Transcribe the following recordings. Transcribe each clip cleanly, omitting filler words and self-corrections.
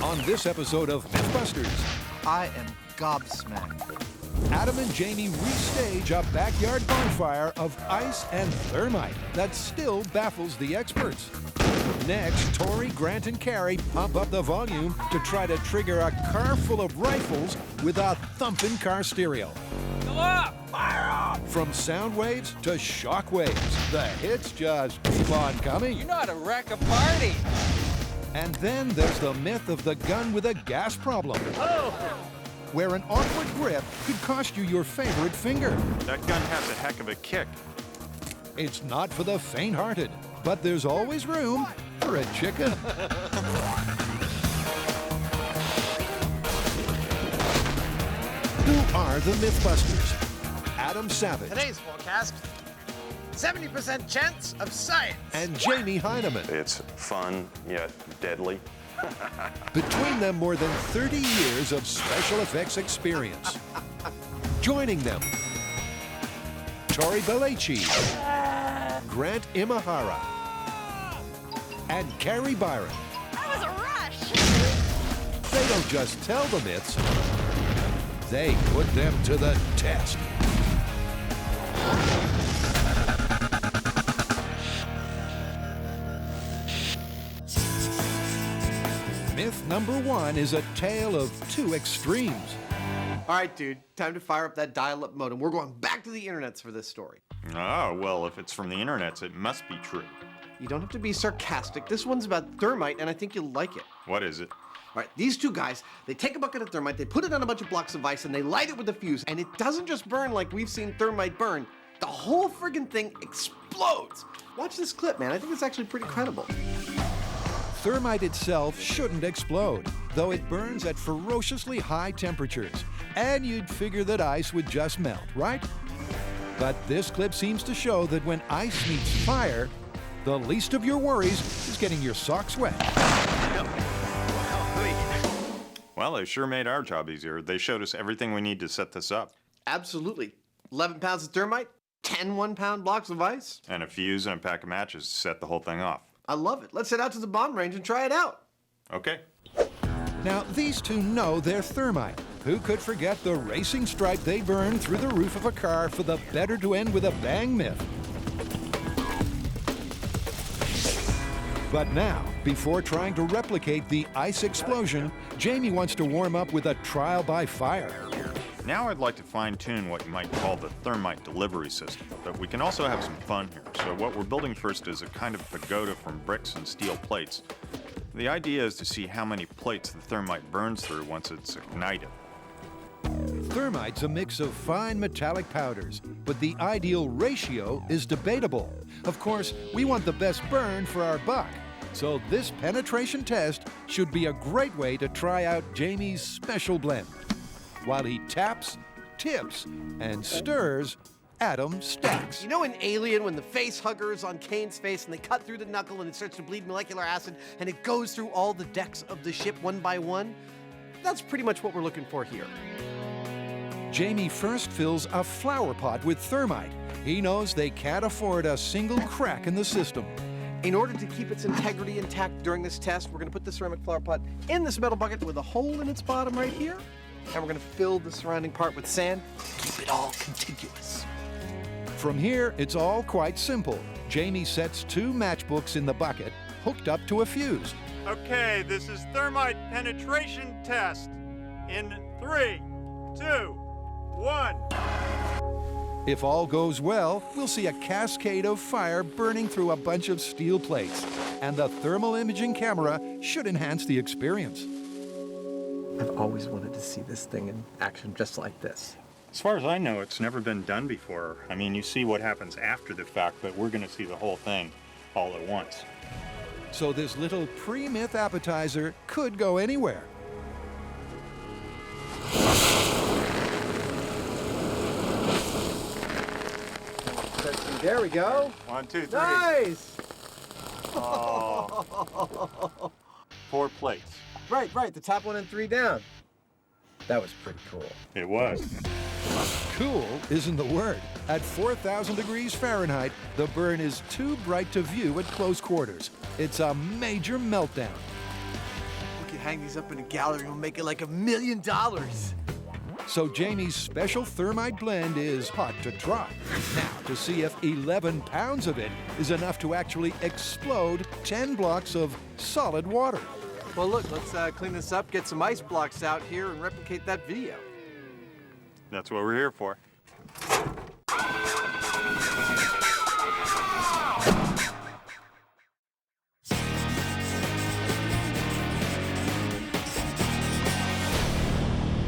On this episode of MythBusters, I am gobsmacked. Adam and Jamie restage a backyard bonfire of ice and thermite that still baffles the experts. Next, Tori, Grant, and Carrie pump up the volume to try to trigger a car full of rifles with a thumping car stereo. Go up! Fire up! From sound waves to shock waves, the hits just keep on coming. You know how to wreck a party! And then there's the myth of the gun with a gas problem, where an awkward grip could cost you your favorite finger. That gun has a heck of a kick. It's not for the faint-hearted, but there's always room for a chicken. Who are the MythBusters? Adam Savage Today's forecast, 70% chance of science. and Jamie Heineman. It's fun, yet deadly. Between them, more than 30 years of special effects experience. Joining them, Tori Belleci, Grant Imahara, and Carrie Byron. That was a rush! They don't just tell the myths, they put them to the test. Myth number one is a tale of two extremes. All right, dude, time to fire up that dial-up modem. We're going back to the internets for this story. Oh, well, if it's from the internets, it must be true. You don't have to be sarcastic. This one's about thermite, and I think you'll like it. What is it? All right, these two guys, they take a bucket of thermite, they put it on a bunch of blocks of ice, and they light it with a fuse, and it doesn't just burn like we've seen thermite burn. The whole friggin' thing explodes. Watch this clip, man. I think it's actually pretty credible. Thermite itself shouldn't explode, though it burns at ferociously high temperatures. And you'd figure that ice would just melt, right? But this clip seems to show that when ice meets fire, the least of your worries is getting your socks wet. Well, they sure made our job easier. They showed us everything we need to set this up. Absolutely. 11 pounds of thermite, 10 one-pound blocks of ice. And a fuse and a pack of matches to set the whole thing off. I love it. Let's head out to the bomb range and try it out. Okay. Now, these two know they're thermite. Who could forget the racing stripe they burned through the roof of a car for the better to end with a bang myth? But now, before trying to replicate the ice explosion, Jamie wants to warm up with a trial by fire. Now I'd like to fine-tune what you might call the thermite delivery system, but we can also have some fun here. So what we're building first is a kind of pagoda from bricks and steel plates. The idea is to see how many plates the thermite burns through once it's ignited. Thermite's a mix of fine metallic powders, but the ideal ratio is debatable. Of course, we want the best burn for our buck, so this penetration test should be a great way to try out Jamie's special blend. While he taps, tips, and stirs, Adam stacks. You know in Alien when the face hugger is on Kane's face and they cut through the knuckle and it starts to bleed molecular acid and it goes through all the decks of the ship one by one? That's pretty much what we're looking for here. Jamie first fills a flower pot with thermite. He knows they can't afford a single crack in the system. In order to keep its integrity intact during this test, we're going to put the ceramic flower pot in this metal bucket with a hole in its bottom right here. And we're going to fill the surrounding part with sand. Keep it all contiguous. From here, it's all quite simple. Jamie sets two matchbooks in the bucket, hooked up to a fuse. Okay, this is thermite penetration test. In 3, 2, 1. If all goes well, we'll see a cascade of fire burning through a bunch of steel plates. And the thermal imaging camera should enhance the experience. I've always wanted to see this thing in action just like this. As far as I know, it's never been done before. I mean, you see what happens after the fact, but we're going to see the whole thing all at once. So this little pre-myth appetizer could go anywhere. There we go. 1, 2, 3. Nice! Oh. 4 plates. Right, the top one and 3 down. That was pretty cool. It was. Cool isn't the word. At 4,000 degrees Fahrenheit, the burn is too bright to view at close quarters. It's a major meltdown. Look at hang these up in a gallery and we'll make it like $1 million. So Jamie's special thermite blend is hot to trot. Now, to see if 11 pounds of it is enough to actually explode 10 blocks of solid water. Well, look, let's clean this up, get some ice blocks out here, and replicate that video. That's what we're here for.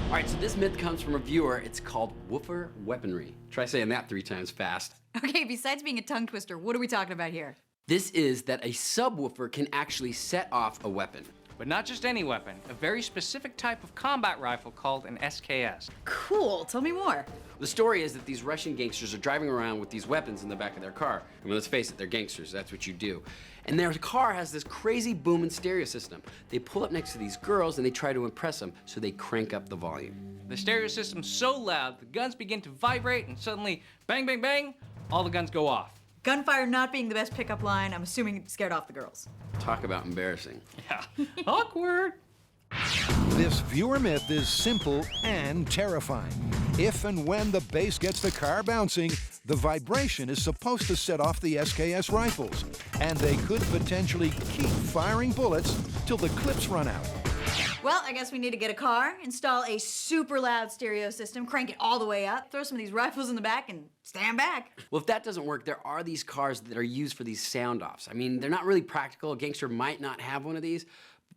All right, so this myth comes from a viewer. It's called woofer weaponry. Try saying that 3 times fast. Okay, besides being a tongue twister, what are we talking about here? This is that a subwoofer can actually set off a weapon. But not just any weapon, a very specific type of combat rifle called an SKS. Cool, tell me more. The story is that these Russian gangsters are driving around with these weapons in the back of their car. I mean, let's face it, they're gangsters, that's what you do. And their car has this crazy booming stereo system. They pull up next to these girls and they try to impress them, so they crank up the volume. The stereo system's so loud, the guns begin to vibrate, and suddenly, bang, bang, bang, all the guns go off. Gunfire not being the best pickup line, I'm assuming it scared off the girls. Talk about embarrassing. Yeah, awkward. This viewer myth is simple and terrifying. If and when the bass gets the car bouncing, the vibration is supposed to set off the SKS rifles, and they could potentially keep firing bullets till the clips run out. Well, I guess we need to get a car, install a super loud stereo system, crank it all the way up, throw some of these rifles in the back, and stand back. Well, if that doesn't work, there are these cars that are used for these sound offs. I mean, they're not really practical. A gangster might not have one of these.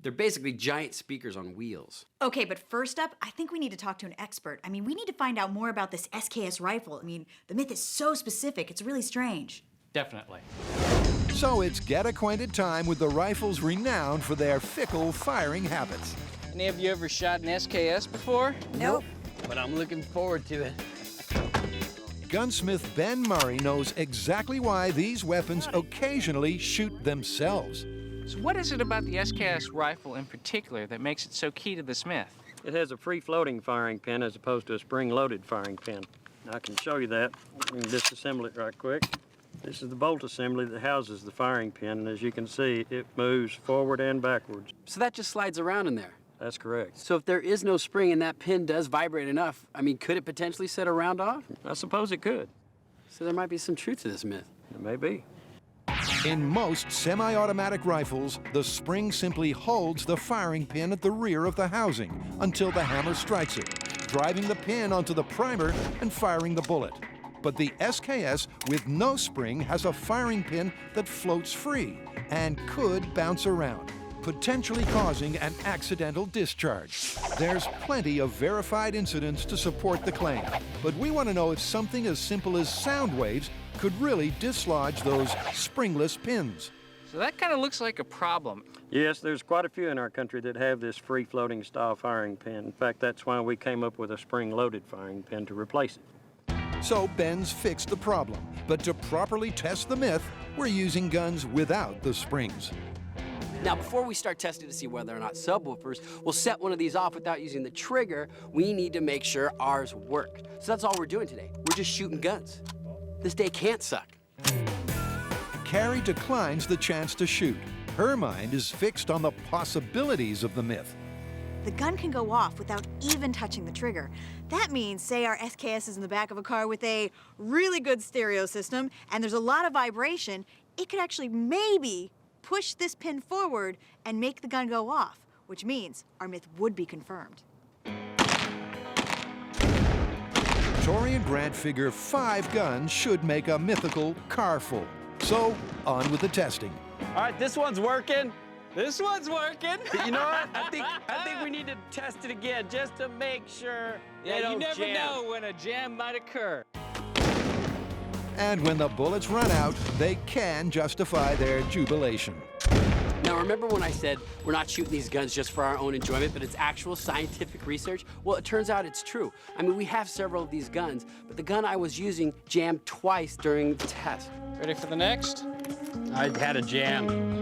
They're basically giant speakers on wheels. Okay, but first up, I think we need to talk to an expert. I mean, we need to find out more about this SKS rifle. I mean, the myth is so specific, it's really strange. Definitely. So it's get acquainted time with the rifles renowned for their fickle firing habits. Any of you ever shot an SKS before? Nope. But I'm looking forward to it. Gunsmith Ben Murray knows exactly why these weapons occasionally shoot themselves. So what is it about the SKS rifle in particular that makes it so key to this myth? It has a free-floating firing pin as opposed to a spring-loaded firing pin. I can show you that. We can disassemble it right quick. This is the bolt assembly that houses the firing pin, and as you can see, it moves forward and backwards. So that just slides around in there. That's correct. So if there is no spring and that pin does vibrate enough, I mean, could it potentially set a round off? I suppose it could. So there might be some truth to this myth. It may be. In most semi-automatic rifles, the spring simply holds the firing pin at the rear of the housing until the hammer strikes it, driving the pin onto the primer and firing the bullet. But the SKS with no spring has a firing pin that floats free and could bounce around, potentially causing an accidental discharge. There's plenty of verified incidents to support the claim, but we want to know if something as simple as sound waves could really dislodge those springless pins. So that kind of looks like a problem. Yes, there's quite a few in our country that have this free-floating style firing pin. In fact, that's why we came up with a spring-loaded firing pin to replace it. So Ben's fixed the problem, but to properly test the myth, we're using guns without the springs. Now, before we start testing to see whether or not subwoofers will set one of these off without using the trigger, we need to make sure ours work. So that's all we're doing today. We're just shooting guns. This day can't suck. Carrie declines the chance to shoot. Her mind is fixed on the possibilities of the myth. The gun can go off without even touching the trigger. That means, say our SKS is in the back of a car with a really good stereo system and there's a lot of vibration, it could actually maybe push this pin forward and make the gun go off, which means our myth would be confirmed. Tori and Grant figure 5 guns should make a mythical car full. So, on with the testing. All right, this one's working. This one's working. You know what? I think we need to test it again just to make sure they Yeah, you don't never jam. know when a jam might occur. And when the bullets run out, they can justify their jubilation. Now, remember when I said we're not shooting these guns just for our own enjoyment, but it's actual scientific research? Well, it turns out it's true. I mean, we have several of these guns, but the gun I was using jammed twice during the test. Ready for the next? I had a jam.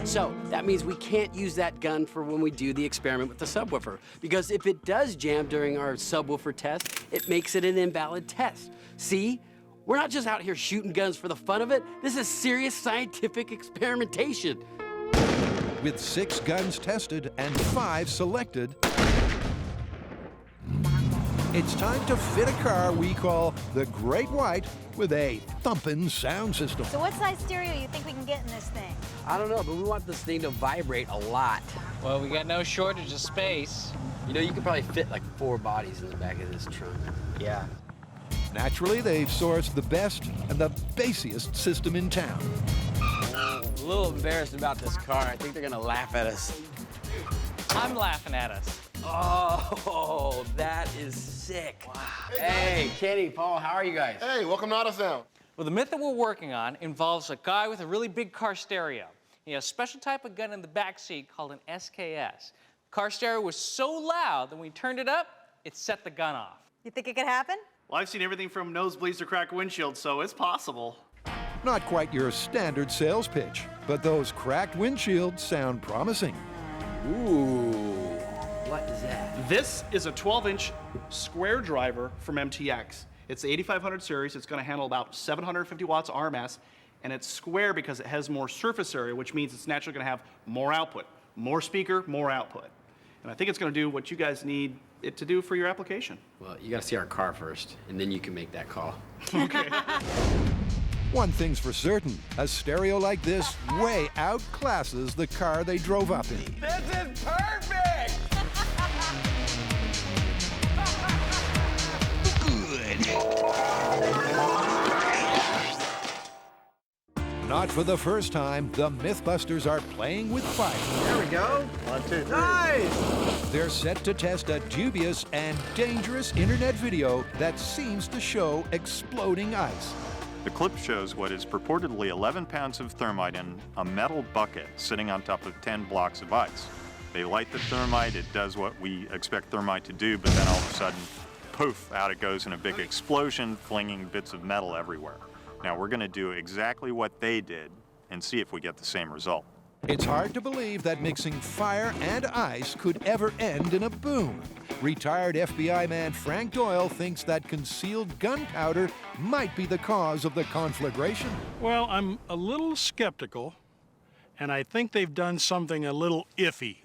So that means we can't use that gun for when we do the experiment with the subwoofer, because if it does jam during our subwoofer test, it makes it an invalid test. See? We're not just out here shooting guns for the fun of it. This is serious scientific experimentation. With 6 guns tested and 5 selected, it's time to fit a car we call the Great White with a thumping sound system. So what size stereo you think we can get in this thing? I don't know, but we want this thing to vibrate a lot. Well, we got no shortage of space. You know, you could probably fit like 4 bodies in the back of this trunk. Yeah. Naturally, they've sourced the best and the bassiest system in town. A little embarrassed about this car. I think they're gonna laugh at us. I'm laughing at us. Oh, that is sick. Wow. Hey, Kenny, Paul, how are you guys? Hey, welcome to AutoSound. Well, the myth that we're working on involves a guy with a really big car stereo. He has a special type of gun in the back seat called an SKS. The car stereo was so loud that when we turned it up, it set the gun off. You think it could happen? Well, I've seen everything from nosebleeds to cracked windshields, so it's possible. Not quite your standard sales pitch, but those cracked windshields sound promising. Ooh, what is that? This is a 12-inch square driver from MTX. It's the 8500 series. It's going to handle about 750 watts RMS, and it's square because it has more surface area, which means it's naturally going to have more output. More speaker, more output. And I think it's going to do what you guys need it to do for your application. Well, you gotta see our car first, and then you can make that call. Okay. One thing's for certain, a stereo like this way outclasses the car they drove up in. This is perfect! Not for the first time, the MythBusters are playing with fire. There we go. 1, 2, 3. Nice! They're set to test a dubious and dangerous internet video that seems to show exploding ice. The clip shows what is purportedly 11 pounds of thermite in a metal bucket sitting on top of 10 blocks of ice. They light the thermite, it does what we expect thermite to do, but then all of a sudden, poof, out it goes in a big explosion, flinging bits of metal everywhere. Now we're going to do exactly what they did and see if we get the same result. It's hard to believe that mixing fire and ice could ever end in a boom. Retired FBI man Frank Doyle thinks that concealed gunpowder might be the cause of the conflagration. Well, I'm a little skeptical, and I think they've done something a little iffy.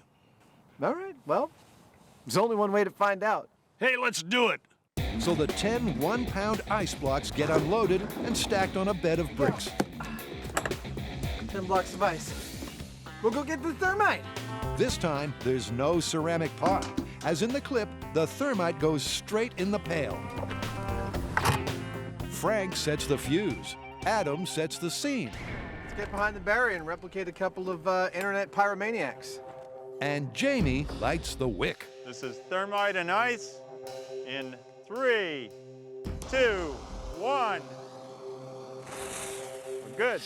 All right, well, there's only one way to find out. Hey, let's do it! So the 10 one-pound ice blocks get unloaded and stacked on a bed of bricks. 10 blocks of ice. We'll go get the thermite. This time, there's no ceramic pot. As in the clip, the thermite goes straight in the pail. Frank sets the fuse. Adam sets the scene. Let's get behind the barrier and replicate a couple of internet pyromaniacs. And Jamie lights the wick. This is thermite and ice in 3, 2, 1. We're good.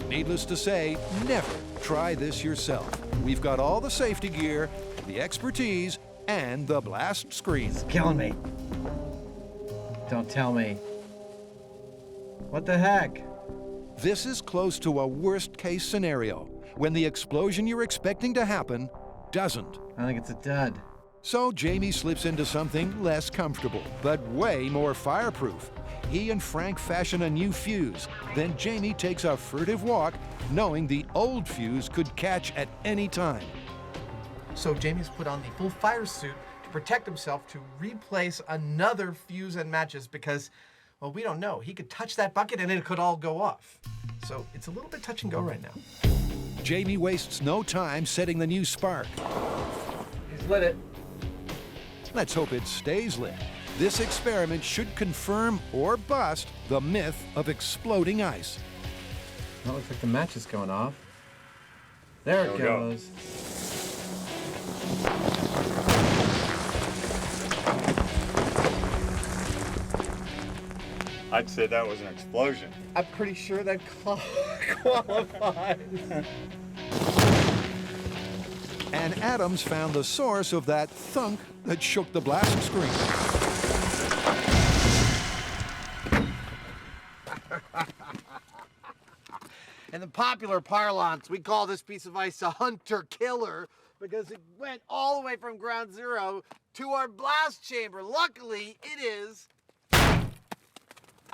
Needless to say, never try this yourself. We've got all the safety gear, the expertise, and the blast screen. It's killing me. Don't tell me. What the heck? This is close to a worst-case scenario, when the explosion you're expecting to happen doesn't. I think it's a dud. So Jamie slips into something less comfortable, but way more fireproof. He and Frank fashion a new fuse. Then Jamie takes a furtive walk, knowing the old fuse could catch at any time. So Jamie's put on the full fire suit to protect himself to replace another fuse and matches because, well, we don't know. He could touch that bucket and it could all go off. So it's a little bit touch and go right now. Jamie wastes no time setting the new spark. He's lit it. Let's hope it stays lit. This experiment should confirm or bust the myth of exploding ice. That looks like the match is going off. There it goes. I'd say that was an explosion. I'm pretty sure that qualifies. And Adams found the source of that thunk that shook the blast screen. In the popular parlance, we call this piece of ice a hunter-killer because it went all the way from ground zero to our blast chamber. Luckily, it is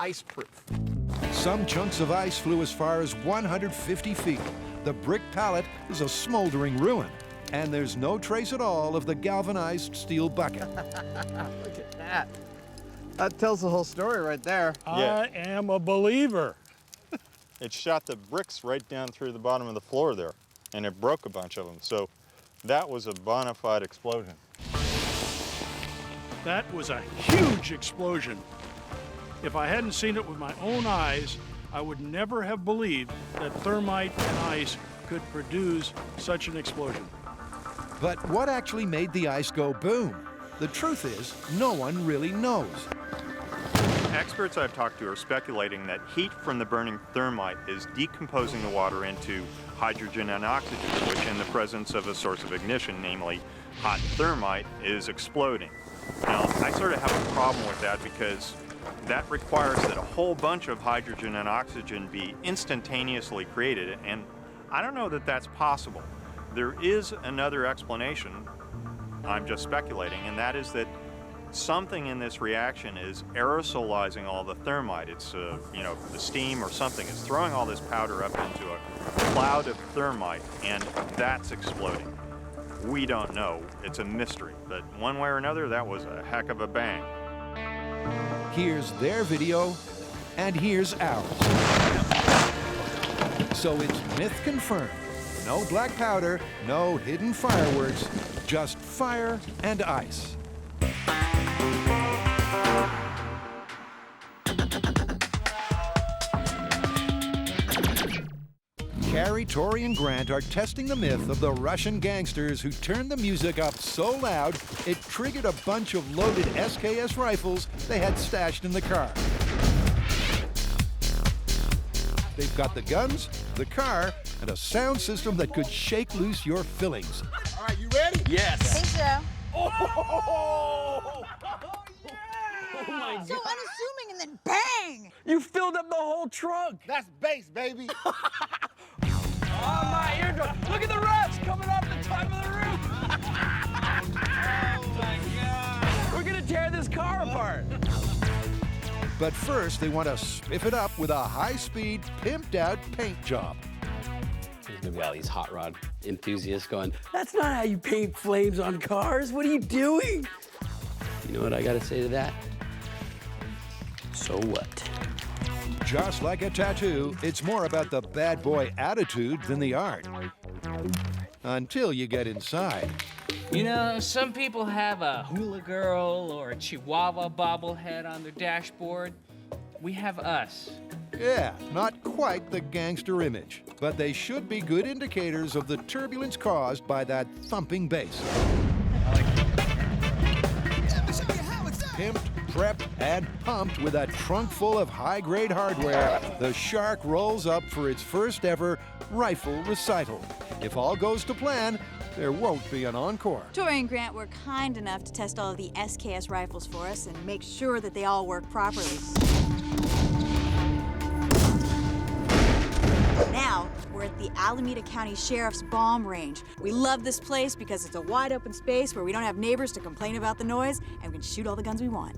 ice-proof. Some chunks of ice flew as far as 150 feet. The brick pallet is a smoldering ruin, and there's no trace at all of the galvanized steel bucket. Look at that. That tells the whole story right there. I am a believer. It shot the bricks right down through the bottom of the floor there, and it broke a bunch of them. So that was a bona fide explosion. That was a huge explosion. If I hadn't seen it with my own eyes, I would never have believed that thermite and ice could produce such an explosion. But what actually made the ice go boom? The truth is, no one really knows. Experts I've talked to are speculating that heat from the burning thermite is decomposing the water into hydrogen and oxygen, which in the presence of a source of ignition, namely hot thermite, is exploding. Now, I sort of have a problem with that because that requires that a whole bunch of hydrogen and oxygen be instantaneously created, and I don't know that that's possible. There is another explanation, I'm just speculating, and that is that something in this reaction is aerosolizing all the thermite. It's, the steam or something is throwing all this powder up into a cloud of thermite, and that's exploding. We don't know. It's a mystery, but one way or another, that was a heck of a bang. Here's their video, and here's ours. So it's myth confirmed. No black powder, no hidden fireworks, just fire and ice. Carrie, Tori, and Grant are testing the myth of the Russian gangsters who turned the music up so loud it triggered a bunch of loaded SKS rifles they had stashed in the car. They've got the guns, the car, and a sound system that could shake loose your fillings. All right, you ready? Yes. I think so. Oh, So unassuming and then bang! You filled up the whole trunk. that's bass, baby. Oh, my eardrum. Look at the rats coming off the top of the roof. Oh, my God. We're going to tear this car apart. But first, they want to spiff it up with a high-speed, pimped-out paint job. There's going to be all these hot rod enthusiasts going, that's not how you paint flames on cars. What are you doing? You know what I got to say to that? So what? Just like a tattoo, it's more about the bad boy attitude than the art. Until you get inside. You know, some people have a hula girl or a chihuahua bobblehead on their dashboard. We have us. Yeah, not quite the gangster image, but they should be good indicators of the turbulence caused by that thumping bass. Pimped, prepped, and pumped with a trunk full of high-grade hardware, the Shark rolls up for its first ever rifle recital. If all goes to plan, there won't be an encore. Tori and Grant were kind enough to test all of the SKS rifles for us and make sure that they all work properly. Now, we're at the Alameda County Sheriff's Bomb Range. We love this place because it's a wide open space where we don't have neighbors to complain about the noise, and we can shoot all the guns we want.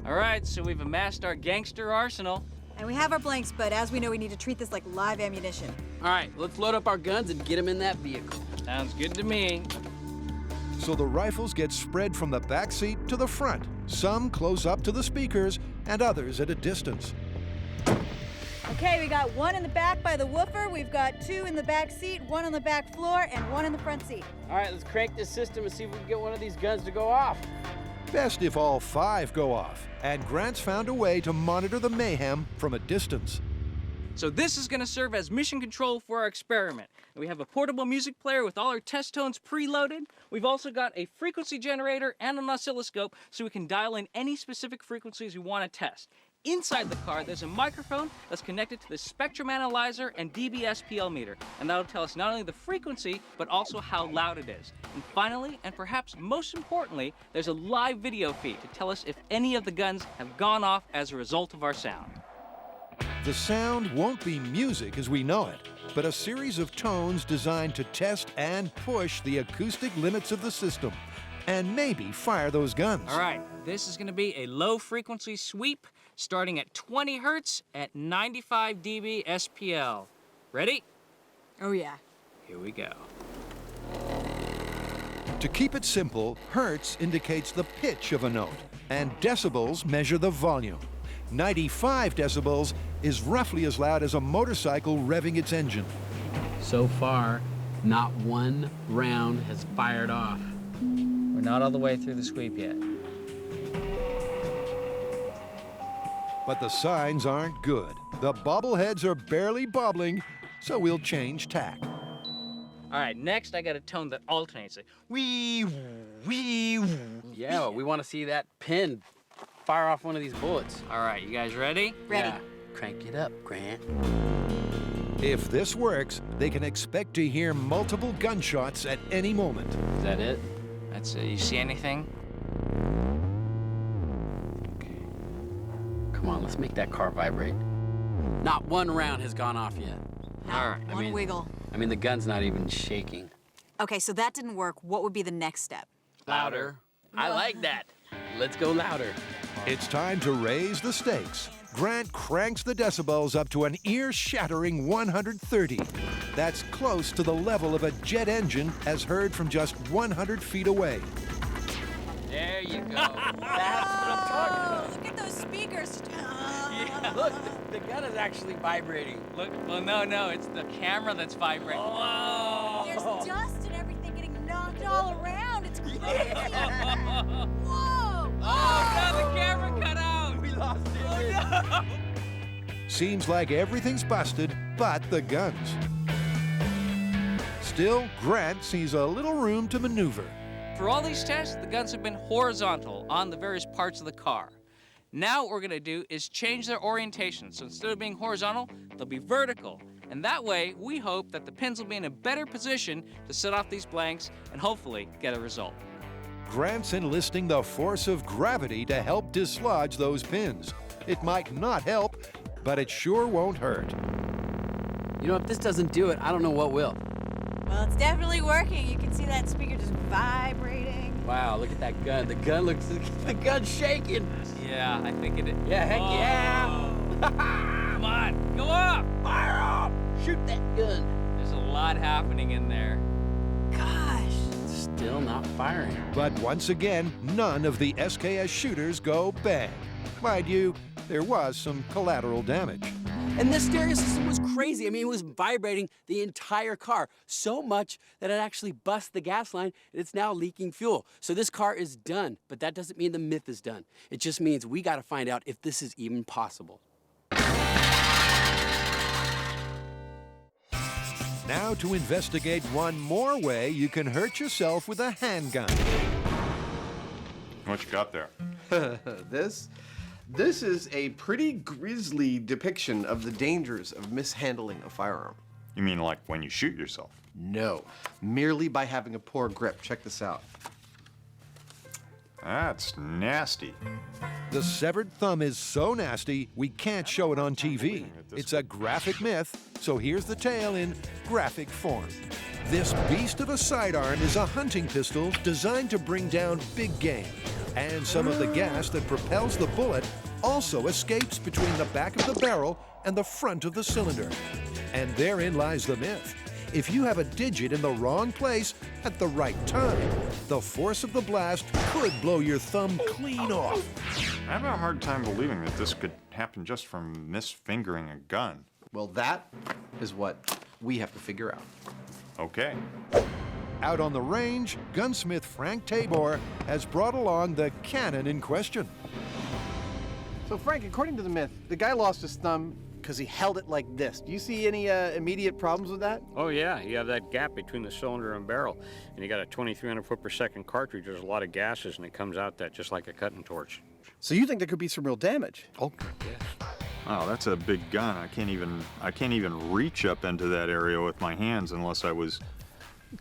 All right, so we've amassed our gangster arsenal. And we have our blanks, but as we know, we need to treat this like live ammunition. All right, let's load up our guns and get them in that vehicle. Sounds good to me. So the rifles get spread from the back seat to the front, some close up to the speakers and others at a distance. Okay, we got one in the back by the woofer, we've got two in the back seat, one on the back floor, and one in the front seat. All right, let's crank this system and see if we can get one of these guns to go off. Best if all 5 go off, and Grant's found a way to monitor the mayhem from a distance. So this is going to serve as mission control for our experiment. We have a portable music player with all our test tones preloaded. We've also got a frequency generator and an oscilloscope so we can dial in any specific frequencies we want to test. Inside the car, there's a microphone that's connected to the spectrum analyzer and dB/SPL meter, and that'll tell us not only the frequency, but also how loud it is. And finally, and perhaps most importantly, there's a live video feed to tell us if any of the guns have gone off as a result of our sound. The sound won't be music as we know it, but a series of tones designed to test and push the acoustic limits of the system, and maybe fire those guns. All right, this is going to be a low-frequency sweep starting at 20 hertz at 95 dB SPL. Ready? Oh, yeah. Here we go. To keep it simple, hertz indicates the pitch of a note, and decibels measure the volume. 95 decibels is roughly as loud as a motorcycle revving its engine. So far, not one round has fired off. We're not all the way through the sweep yet. But the signs aren't good. The bobbleheads are barely bobbling, so we'll change tack. All right, next I got a tone that alternates. Like, wee, wee, wee. Yeah, we want to see that pin fire off one of these bullets. All right, you guys ready? Ready. Yeah. Crank it up, Grant. If this works, they can expect to hear multiple gunshots at any moment. Is that it? That's it. You see anything? Okay. Come on, let's make that car vibrate. Not one round has gone off yet. All right. One wiggle. I mean, the gun's not even shaking. Okay, so that didn't work. What would be the next step? Louder. I like that. Let's go louder. It's time to raise the stakes. Grant cranks the decibels up to an ear-shattering 130. That's close to the level of a jet engine as heard from just 100 feet away. There you go. That's what I'm talking about. Look at those speakers. Look, the gun is actually vibrating. Look, well, no, it's the camera that's vibrating. Whoa! There's dust and everything getting knocked all around. It's crazy. Whoa! Oh, no, the camera cut out. We lost it. Oh, no. Seems like everything's busted but the guns. Still, Grant sees a little room to maneuver. For all these tests, the guns have been horizontal on the various parts of the car. Now what we're gonna do is change their orientation. So instead of being horizontal, they'll be vertical. And that way, we hope that the pins will be in a better position to set off these blanks and hopefully get a result. Grant's enlisting the force of gravity to help dislodge those pins. It might not help, but it sure won't hurt. You know, if this doesn't do it, I don't know what will. Well, it's definitely working. You can see that speaker just vibrating. Wow, look at that gun. The gun's shaking. Yeah, I think it is. Yeah, heck yeah. Come on, go up! Fire off! Shoot that gun. There's a lot happening in there. Gosh. Still not firing. But once again, none of the SKS shooters go bang. Mind you, there was some collateral damage. And this stereo system was crazy. I mean, it was vibrating the entire car so much that it actually bust the gas line and it's now leaking fuel. So this car is done, but that doesn't mean the myth is done. It just means we got to find out if this is even possible. Now to investigate one more way you can hurt yourself with a handgun. What you got there? This is a pretty grisly depiction of the dangers of mishandling a firearm. You mean like when you shoot yourself? No, merely by having a poor grip. Check this out. That's nasty. The severed thumb is so nasty, we can't show it on TV. It's a graphic myth, so here's the tale in graphic form. This beast of a sidearm is a hunting pistol designed to bring down big game. And some of the gas that propels the bullet also escapes between the back of the barrel and the front of the cylinder. And therein lies the myth. If you have a digit in the wrong place at the right time, the force of the blast could blow your thumb clean off. I have a hard time believing that this could happen just from misfingering a gun. Well, that is what we have to figure out. Okay. Out on the range, gunsmith Frank Tabor has brought along the cannon in question. So, Frank, according to the myth, the guy lost his thumb because he held it like this. Do you see any immediate problems with that? Oh yeah, you have that gap between the cylinder and barrel, and you got a 2,300 foot per second cartridge. There's a lot of gases, and it comes out that just like a cutting torch. So you think there could be some real damage? Oh, Oh, that's a big gun. I can't even reach up into that area with my hands unless I was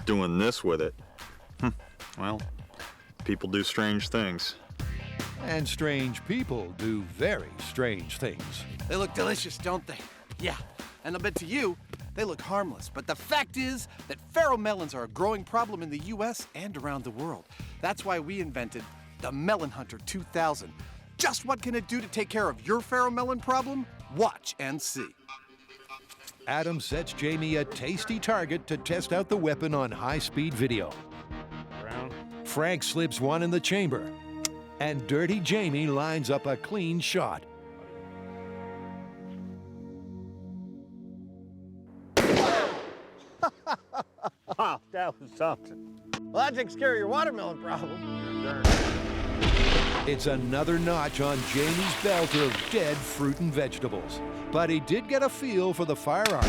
doing this with it. Well, people do strange things. and strange people do very strange things. They look delicious, don't they? Yeah, and I'll bet to you, they look harmless. But the fact is that ferromelons are a growing problem in the US and around the world. That's why we invented the Melon Hunter 2000. Just what can it do to take care of your ferromelon problem? Watch and see. Adam sets Jamie a tasty target to test out the weapon on high-speed video. Frank slips one in the chamber, and Dirty Jamie lines up a clean shot. Wow, that was something. Well, that takes care of your watermelon problem. It's another notch on Jamie's belt of dead fruit and vegetables. But he did get a feel for the firearm.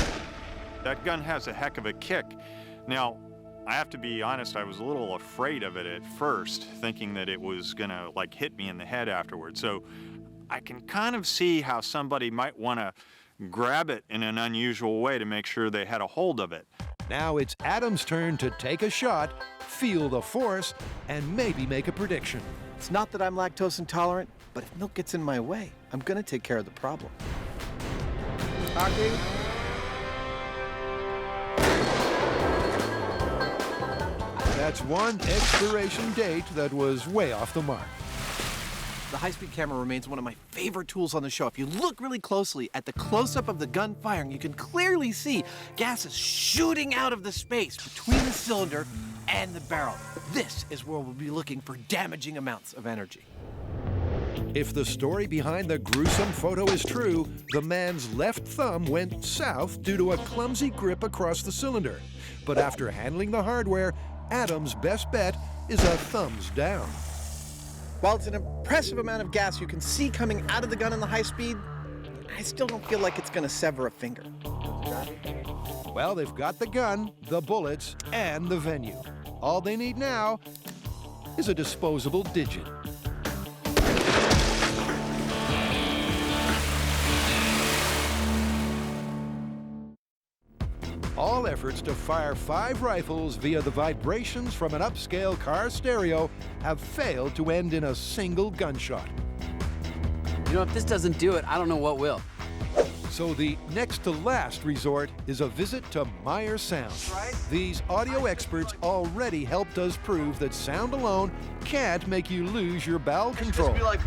That gun has a heck of a kick. Now, I have to be honest, I was a little afraid of it at first, thinking that it was gonna like hit me in the head afterwards. So I can kind of see how somebody might wanna grab it in an unusual way to make sure they had a hold of it. Now it's Adam's turn to take a shot, feel the force, and maybe make a prediction. It's not that I'm lactose intolerant, but if milk gets in my way, I'm gonna take care of the problem. Talking. That's one expiration date that was way off the mark. The high-speed camera remains one of my favorite tools on the show. If you look really closely at the close-up of the gun firing, you can clearly see gases shooting out of the space between the cylinder and the barrel. This is where we'll be looking for damaging amounts of energy. If the story behind the gruesome photo is true, the man's left thumb went south due to a clumsy grip across the cylinder. But after handling the hardware, Adam's best bet is a thumbs down. While it's an impressive amount of gas you can see coming out of the gun in the high speed, I still don't feel like it's gonna sever a finger. Well, they've got the gun, the bullets, and the venue. All they need now is a disposable digit. All efforts to fire 5 rifles via the vibrations from an upscale car stereo have failed to end in a single gunshot. You know, if this doesn't do it, I don't know what will. So the next to last resort is a visit to Meyer Sound. These audio experts already helped us prove that sound alone can't make you lose your bowel control. Just be like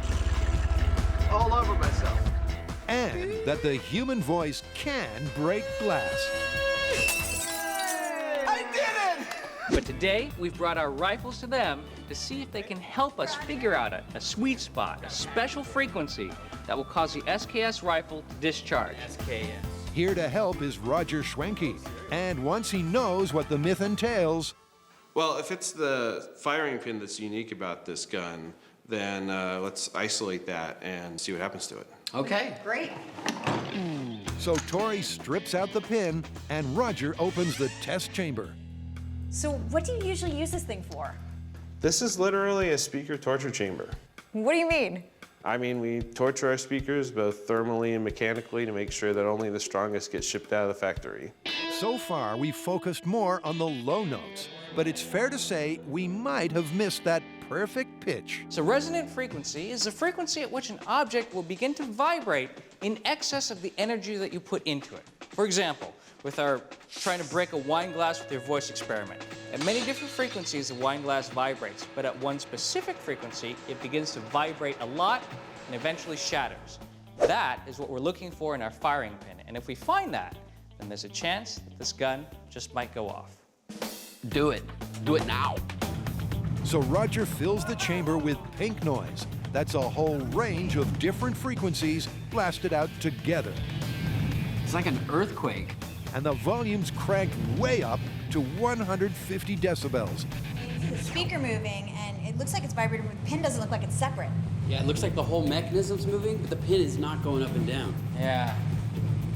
all over myself. And that the human voice can break glass. I did it! But today, we've brought our rifles to them to see if they can help us figure out a sweet spot, a special frequency that will cause the SKS rifle to discharge. Here to help is Roger Schwenke. And once he knows what the myth entails, well, if it's the firing pin that's unique about this gun, then let's isolate that and see what happens to it. Okay. Great. so Tori strips out the pin and Roger opens the test chamber. So what do you usually use this thing for? This is literally a speaker torture chamber. What do you mean? I mean, we torture our speakers both thermally and mechanically to make sure that only the strongest get shipped out of the factory. So far, we've focused more on the low notes, but it's fair to say we might have missed that perfect pitch. So resonant frequency is the frequency at which an object will begin to vibrate in excess of the energy that you put into it. For example, with our trying to break a wine glass with your voice experiment. At many different frequencies, the wine glass vibrates, but at one specific frequency, it begins to vibrate a lot and eventually shatters. That is what we're looking for in our firing pin, and if we find that, then there's a chance that this gun just might go off. Do it. Do it now. So Roger fills the chamber with pink noise. That's a whole range of different frequencies blasted out together. It's like an earthquake. And the volume's cranked way up to 150 decibels. The speaker moving, and it looks like it's vibrating, but the pin doesn't look like it's separate. Yeah, it looks like the whole mechanism's moving, but the pin is not going up and down. Yeah,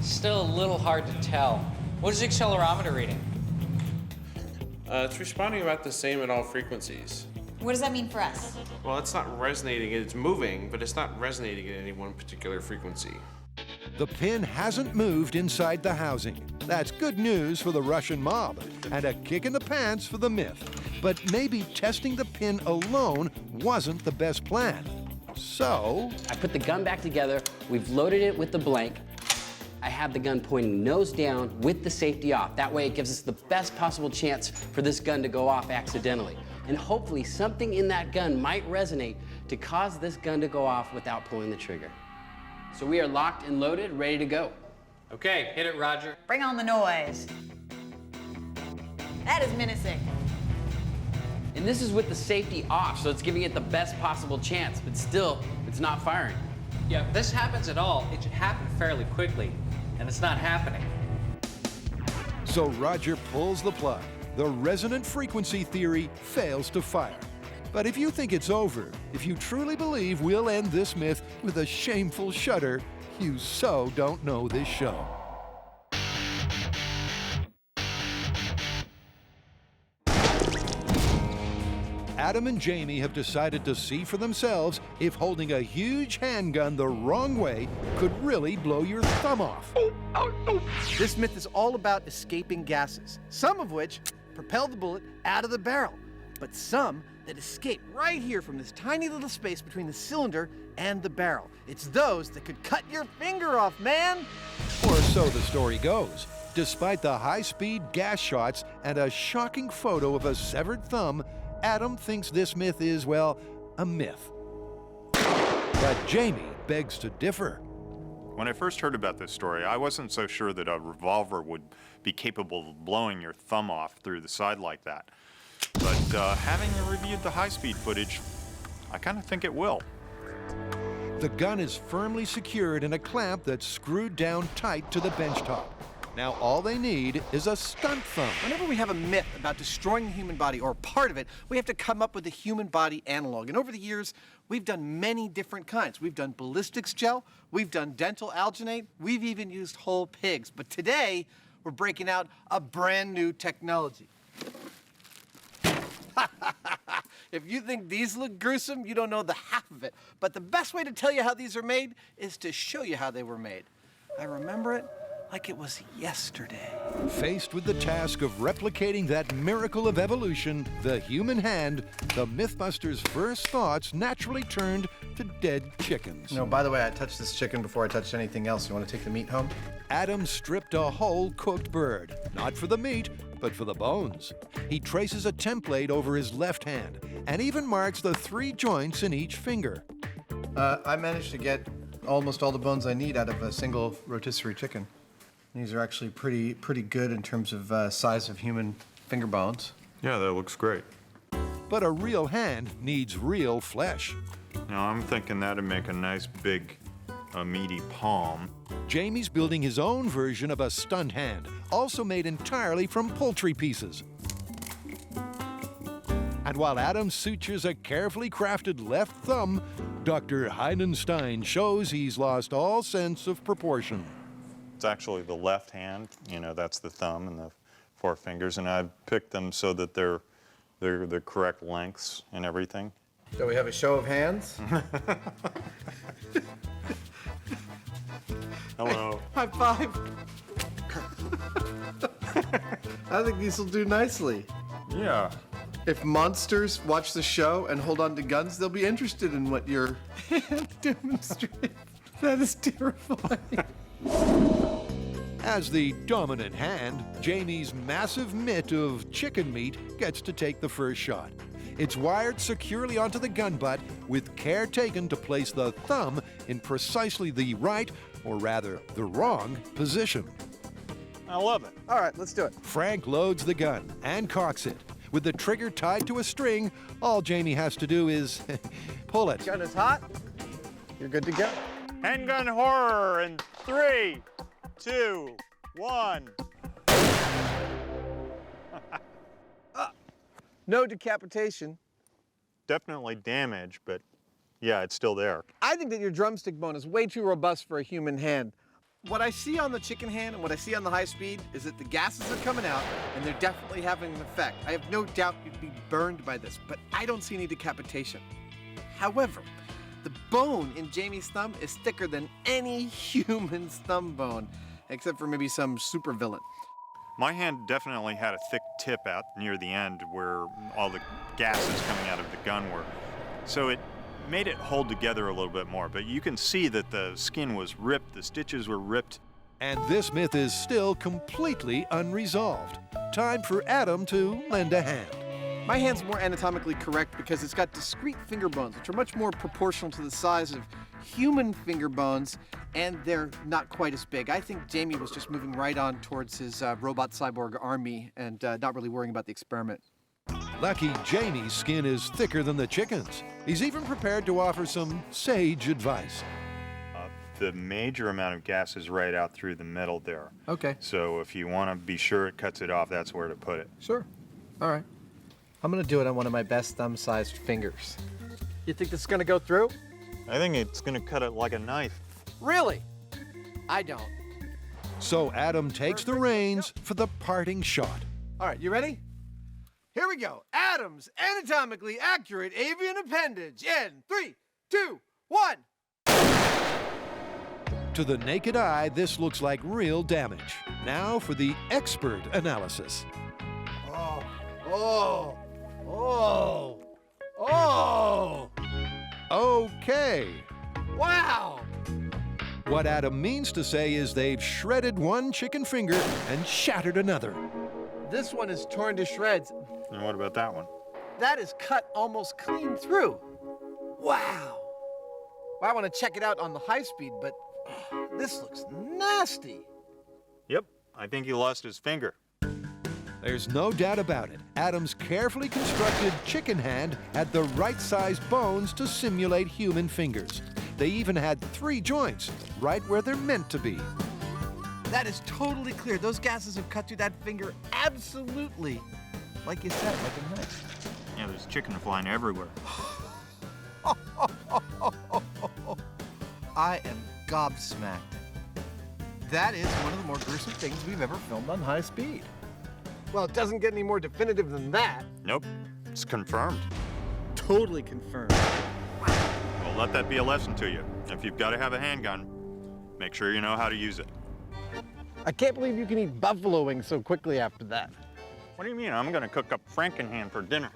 still a little hard to tell. What is the accelerometer reading? It's responding about the same at all frequencies. What does that mean for us? Well, it's not resonating, it's moving, but it's not resonating at any one particular frequency. The pin hasn't moved inside the housing. That's good news for the Russian mob, and a kick in the pants for the myth. But maybe testing the pin alone wasn't the best plan. So I put the gun back together, we've loaded it with the blank. I have the gun pointing nose down with the safety off. That way it gives us the best possible chance for this gun to go off accidentally. And hopefully something in that gun might resonate to cause this gun to go off without pulling the trigger. So we are locked and loaded, ready to go. Okay, hit it, Roger. Bring on the noise. That is menacing. And this is with the safety off, so it's giving it the best possible chance, but still, it's not firing. Yeah, if this happens at all, it should happen fairly quickly, and it's not happening. So Roger pulls the plug. The resonant frequency theory fails to fire. But if you think it's over, if you truly believe we'll end this myth with a shameful shudder, you so don't know this show. Adam and Jamie have decided to see for themselves if holding a huge handgun the wrong way could really blow your thumb off. This myth is all about escaping gases, some of which propel the bullet out of the barrel, but some that escape right here from this tiny little space between the cylinder and the barrel. It's those that could cut your finger off, man! Or so the story goes. Despite the high-speed gas shots and a shocking photo of a severed thumb, Adam thinks this myth is, well, a myth. But Jamie begs to differ. When I first heard about this story, I wasn't so sure that a revolver would be capable of blowing your thumb off through the side like that. But having reviewed the high-speed footage, I kind of think it will. The gun is firmly secured in a clamp that's screwed down tight to the bench top. Now all they need is a stunt thumb. Whenever we have a myth about destroying the human body or part of it, we have to come up with a human body analog. And over the years, we've done many different kinds. We've done ballistics gel, we've done dental alginate, we've even used whole pigs. But today, we're breaking out a brand new technology. If you think these look gruesome, you don't know the half of it. But the best way to tell you how these are made is to show you how they were made. I remember it like it was yesterday. Faced with the task of replicating that miracle of evolution, the human hand, the MythBusters' first thoughts naturally turned to dead chickens. No, by the way, I touched this chicken before I touched anything else. You want to take the meat home? Adam stripped a whole cooked bird, not for the meat, but for the bones. He traces a template over his left hand and even marks the 3 joints in each finger. I managed to get almost all the bones I need out of a single rotisserie chicken. These are actually pretty good in terms of size of human finger bones. Yeah, that looks great. But a real hand needs real flesh. Now, I'm thinking that'd make a nice big, meaty palm. Jamie's building his own version of a stunt hand, also made entirely from poultry pieces. And while Adam sutures a carefully crafted left thumb, Dr. Heidenstein shows he's lost all sense of proportion. It's actually the left hand, you know, that's the thumb and the 4 fingers, and I've picked them so that they're the correct lengths and everything. So we have a show of hands. Hello. High five. I think these will do nicely. Yeah. If monsters watch the show and hold on to guns, they'll be interested in what your hand demonstrates. That is terrifying. As the dominant hand, Jamie's massive mitt of chicken meat gets to take the first shot. It's wired securely onto the gun butt with care taken to place the thumb in precisely the right, or rather the wrong, position. I love it. All right, let's do it. Frank loads the gun and cocks it. With the trigger tied to a string, all Jamie has to do is pull it. Gun is hot. You're good to go. Handgun horror in 3, 2, 1. No decapitation. Definitely damage, but yeah, it's still there. I think that your drumstick bone is way too robust for a human hand. What I see on the chicken hand and what I see on the high speed is that the gases are coming out and they're definitely having an effect. I have no doubt you'd be burned by this, but I don't see any decapitation. However, the bone in Jamie's thumb is thicker than any human's thumb bone, except for maybe some supervillain. My hand definitely had a thick tip out near the end where all the gases coming out of the gun were. So it made it hold together a little bit more, but you can see that the skin was ripped, the stitches were ripped. And this myth is still completely unresolved. Time for Adam to lend a hand. My hand's more anatomically correct because it's got discrete finger bones, which are much more proportional to the size of human finger bones, and they're not quite as big. I think Jamie was just moving right on towards his robot cyborg army and not really worrying about the experiment. Lucky Jamie's skin is thicker than the chicken's. He's even prepared to offer some sage advice. The major amount of gas is right out through the middle there. Okay. So if you want to be sure it cuts it off, that's where to put it. Sure. All right. I'm gonna do it on one of my best thumb-sized fingers. You think this is gonna go through? I think it's going to cut it like a knife. Really? I don't. So Adam takes the reins for the parting shot. All right, you ready? Here we go. Adam's anatomically accurate avian appendage in 3, 2, 1. To the naked eye, this looks like real damage. Now for the expert analysis. Oh! Okay. Wow! What Adam means to say is they've shredded one chicken finger and shattered another. This one is torn to shreds. And what about that one? That is cut almost clean through. Wow! Well, I want to check it out on the high speed, but this looks nasty. Yep, I think he lost his finger. There's no doubt about it. Adam's carefully constructed chicken hand had the right size bones to simulate human fingers. They even had 3 joints, right where they're meant to be. That is totally clear. Those gases have cut through that finger absolutely. Like you said, like a knife. Yeah, there's chicken flying everywhere. I am gobsmacked. That is one of the more gruesome things we've ever filmed on high speed. Well, it doesn't get any more definitive than that. Nope, it's confirmed. Totally confirmed. Well, let that be a lesson to you. If you've got to have a handgun, make sure you know how to use it. I can't believe you can eat buffalo wings so quickly after that. What do you mean? I'm going to cook up Frankenhand for dinner.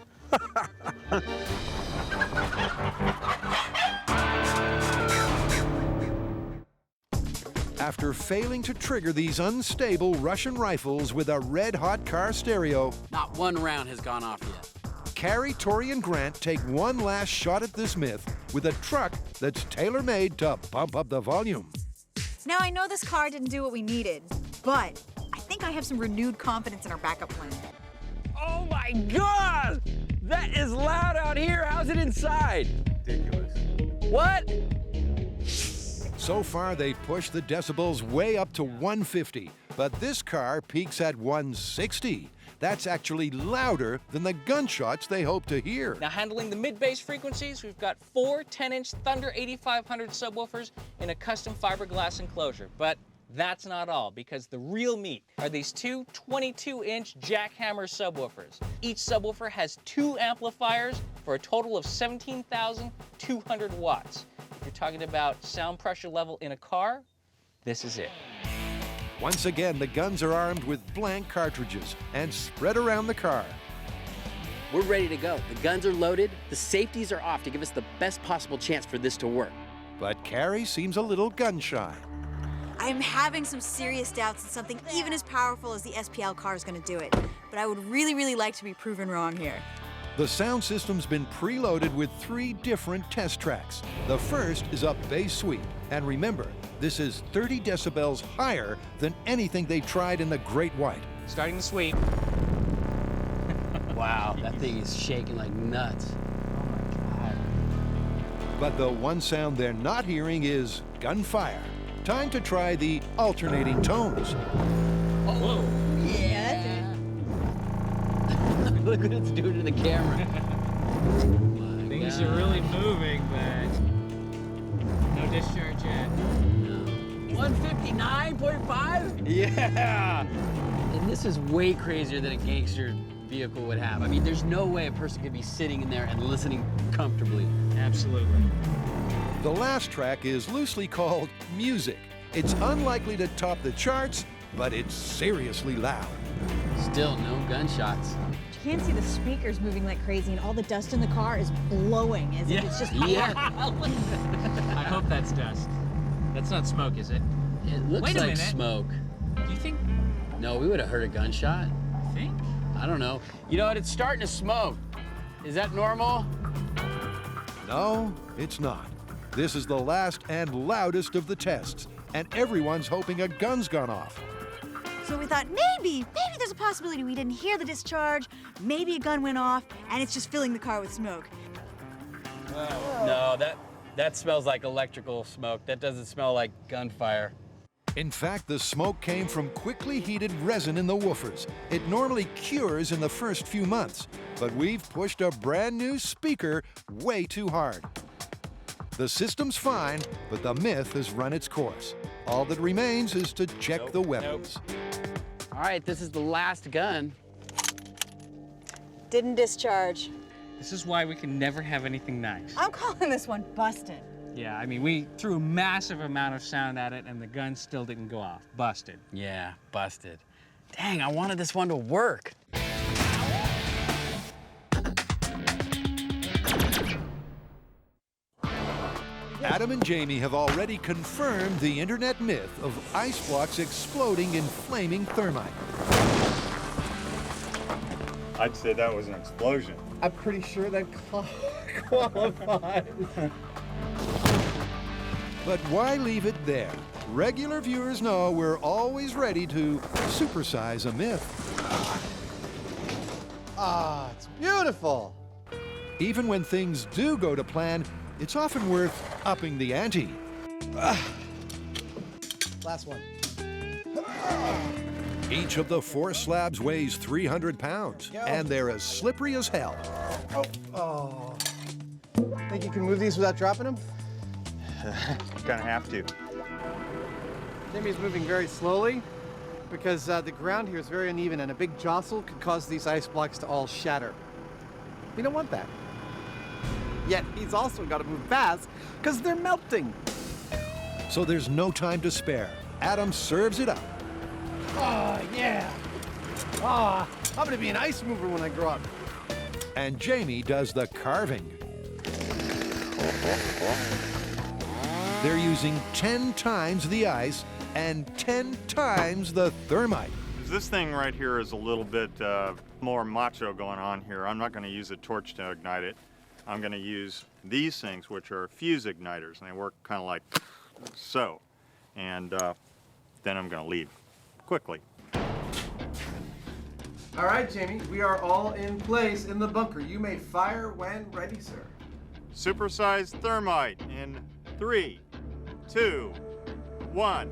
After failing to trigger these unstable Russian rifles with a red-hot car stereo, Not one round has gone off yet. Carrie, Tori, and Grant take one last shot at this myth with a truck that's tailor-made to bump up the volume. Now, I know this car didn't do what we needed, but I think I have some renewed confidence in our backup plan. Oh my God! That is loud out here. How's it inside? Ridiculous. What? So far, they've pushed the decibels way up to 150, but this car peaks at 160. That's actually louder than the gunshots they hope to hear. Now, handling the mid-bass frequencies, we've got 4 10-inch Thunder 8500 subwoofers in a custom fiberglass enclosure. But that's not all, because the real meat are these 2 22-inch jackhammer subwoofers. Each subwoofer has 2 amplifiers for a total of 17,200 watts. If you're talking about sound pressure level in a car, this is it. Once again, the guns are armed with blank cartridges and spread around the car. We're ready to go. The guns are loaded. The safeties are off to give us the best possible chance for this to work. But Carrie seems a little gun-shy. I'm having some serious doubts that something even as powerful as the SPL car is going to do it. But I would really, really like to be proven wrong here. The sound system's been preloaded with 3 different test tracks. The first is a bass sweep. And remember, this is 30 decibels higher than anything they tried in the Great White. Starting the sweep. Wow, that thing is shaking like nuts. Oh my God. But the one sound they're not hearing is gunfire. Time to try the alternating tones. Oh, whoa. Yeah. Look what it's doing to the camera. Things are really moving, but no discharge yet. 159.5? Yeah! And this is way crazier than a gangster vehicle would have. I mean, there's no way a person could be sitting in there and listening comfortably. Absolutely. The last track is loosely called Music. It's unlikely to top the charts, but it's seriously loud. Still no gunshots. You can't see the speakers moving like crazy, and all the dust in the car is blowing as if it's just Yeah. I hope that's dust. That's not smoke, is it? It looks Wait a like minute. smoke. Do you think? No, we would have heard a gunshot. Think? I don't know. You know what? It's starting to smoke. Is that normal? No, it's not. This is the last and loudest of the tests, and everyone's hoping a gun's gone off. So we thought maybe there's a possibility we didn't hear the discharge, maybe a gun went off, and it's just filling the car with smoke. No, that smells like electrical smoke. That doesn't smell like gunfire. In fact, the smoke came from quickly heated resin in the woofers. It normally cures in the first few months, but we've pushed a brand new speaker way too hard. The system's fine, but the myth has run its course. All that remains is to check the weapons. All right, this is the last gun. Didn't discharge. This is why we can never have anything nice. I'm calling this one busted. Yeah, I mean, we threw a massive amount of sound at it and the gun still didn't go off. Busted. Yeah, busted. Dang, I wanted this one to work. Adam and Jamie have already confirmed the internet myth of ice blocks exploding in flaming thermite. I'd say that was an explosion. I'm pretty sure that qualifies. But why leave it there? Regular viewers know we're always ready to supersize a myth. Ah, it's beautiful. Even when things do go to plan, it's often worth upping the ante. Last one. Each of the 4 slabs weighs 300 pounds, and they're as slippery as hell. Think you can move these without dropping them? Gonna have to. Jimmy's moving very slowly because the ground here is very uneven and a big jostle could cause these ice blocks to all shatter. We don't want that. Yet he's also got to move fast because they're melting. So there's no time to spare. Adam serves it up. Oh, yeah. Ah, I'm going to be an ice mover when I grow up. And Jamie does the carving. They're using 10 times the ice and 10 times the thermite. This thing right here is a little bit more macho going on here. I'm not going to use a torch to ignite it. I'm going to use these things, which are fuse igniters, and they work kind of like so. And then I'm going to leave quickly. All right, Jamie, we are all in place in the bunker. You may fire when ready, sir. Supersized thermite in 3, 2, 1.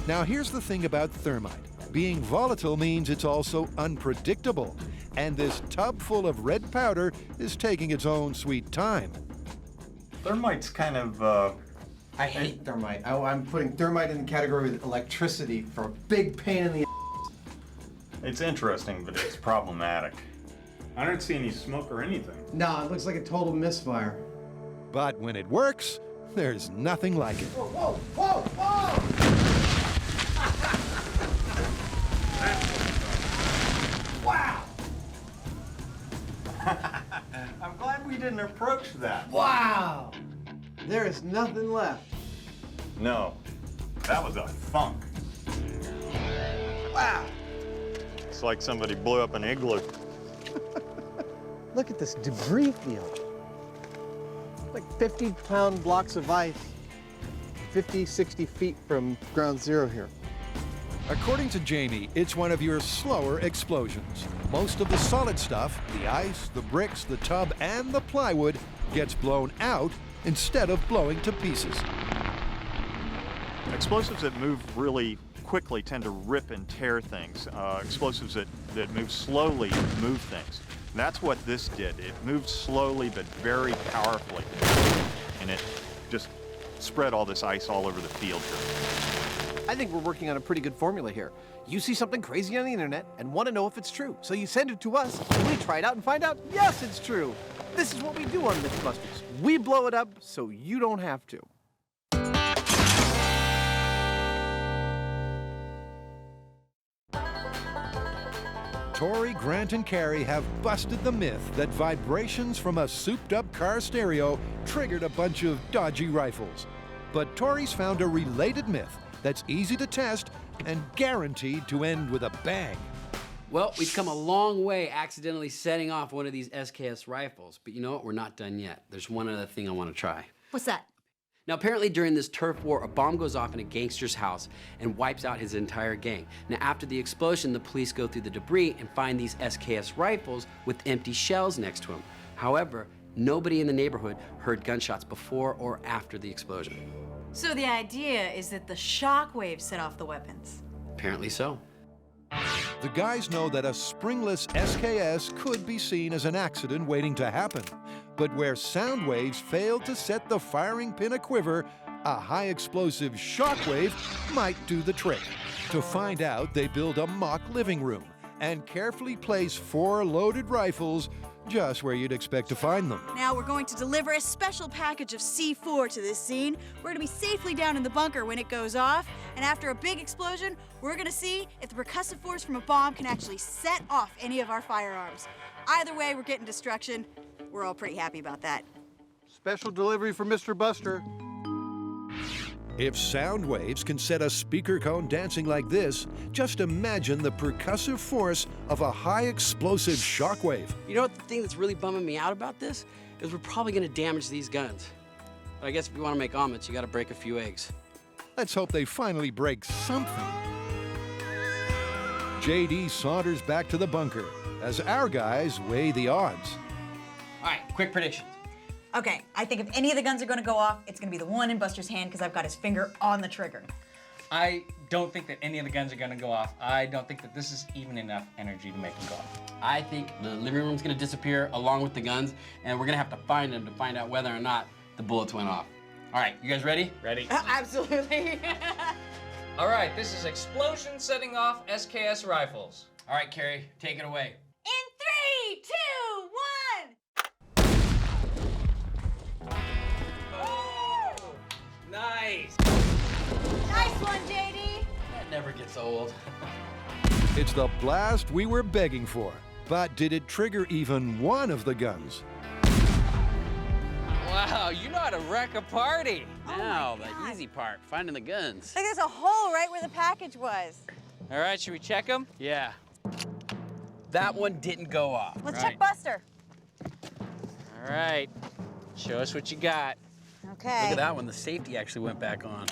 Now here's the thing about thermite. Being volatile means it's also unpredictable. And this tub full of red powder is taking its own sweet time. Thermite's kind of, I hate thermite. I'm putting thermite in the category with electricity for a big pain in the it's interesting, but it's problematic. I don't see any smoke or anything. No, it looks like a total misfire. But when it works, there's nothing like it. Whoa, whoa, whoa, whoa! Wow! I'm glad we didn't approach that. Wow! There is nothing left. No, that was a funk. Wow! It's like somebody blew up an igloo. Look at this debris field. Like 50-pound blocks of ice, 50, 60 feet from ground zero here. According to Jamie, it's one of your slower explosions. Most of the solid stuff, the ice, the bricks, the tub, and the plywood, gets blown out instead of blowing to pieces. Explosives that move really quickly tend to rip and tear things. Explosives that move slowly move things. And that's what this did. It moved slowly but very powerfully. And it just spread all this ice all over the field here. I think we're working on a pretty good formula here. You see something crazy on the internet and want to know if it's true. So you send it to us, and we try it out and find out, yes, it's true. This is what we do on MythBusters. We blow it up so you don't have to. Tori, Grant, and Carrie have busted the myth that vibrations from a souped-up car stereo triggered a bunch of dodgy rifles. But Tori's found a related myth that's easy to test and guaranteed to end with a bang. Well, we've come a long way accidentally setting off one of these SKS rifles. But you know what? We're not done yet. There's one other thing I want to try. What's that? Now, apparently during this turf war, a bomb goes off in a gangster's house and wipes out his entire gang. Now, after the explosion, the police go through the debris and find these SKS rifles with empty shells next to them. However, nobody in the neighborhood heard gunshots before or after the explosion. So the idea is that the shock waves set off the weapons. Apparently so. The guys know that a springless SKS could be seen as an accident waiting to happen. But where sound waves failed to set the firing pin a-quiver, a high-explosive shockwave might do the trick. To find out, they build a mock living room and carefully place 4 loaded rifles just where you'd expect to find them. Now we're going to deliver a special package of C4 to this scene. We're going to be safely down in the bunker when it goes off, and after a big explosion, we're going to see if the percussive force from a bomb can actually set off any of our firearms. Either way, we're getting destruction. We're all pretty happy about that. Special delivery for Mr. Buster. If sound waves can set a speaker cone dancing like this, just imagine the percussive force of a high-explosive shockwave. You know what the thing that's really bumming me out about this is we're probably gonna damage these guns. But I guess if you wanna make omelets, you gotta break a few eggs. Let's hope they finally break something. JD saunters back to the bunker as our guys weigh the odds. All right, quick predictions. Okay, I think if any of the guns are going to go off, it's going to be the one in Buster's hand because I've got his finger on the trigger. I don't think that any of the guns are gonna go off. I don't think that this is even enough energy to make them go off. I think the living room's gonna disappear along with the guns, and we're gonna have to find them to find out whether or not the bullets went off. All right, you guys ready? Ready? Absolutely. All right, this is explosion setting off SKS rifles. All right, Carrie, take it away. In 3, 2, 1. Oh, nice. Nice one, JD. That never gets old. It's the blast we were begging for. But did it trigger even one of the guns? Wow, you know how to wreck a party. Now, the easy part, finding the guns. Like there's a hole right where the package was. All right, should we check them? Yeah. That one didn't go off. Let's Right. check Buster. All right, show us what you got. Okay. Look at that one, the safety actually went back on.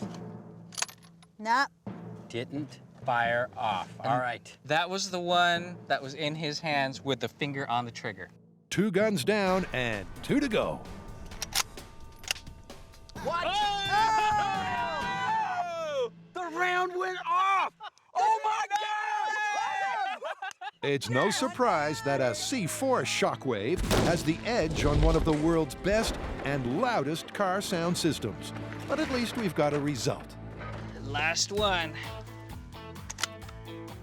Nope. Didn't fire off. All right. That was the one that was in his hands with the finger on the trigger. 2 guns down and 2 to go. What? Oh! The round went off! Oh my God! It's no surprise that a C4 shockwave has the edge on one of the world's best and loudest car sound systems. But at least we've got a result. Last one.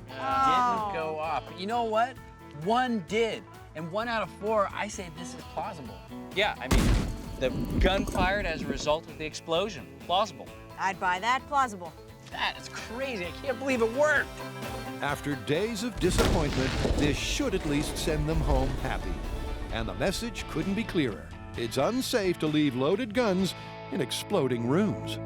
Didn't go off. But you know what? One did. And 1 out of 4, I say this is plausible. Yeah, I mean, the gun fired as a result of the explosion. Plausible. I'd buy that. Plausible. That is crazy. I can't believe it worked. After days of disappointment, this should at least send them home happy. And the message couldn't be clearer. It's unsafe to leave loaded guns in exploding rooms.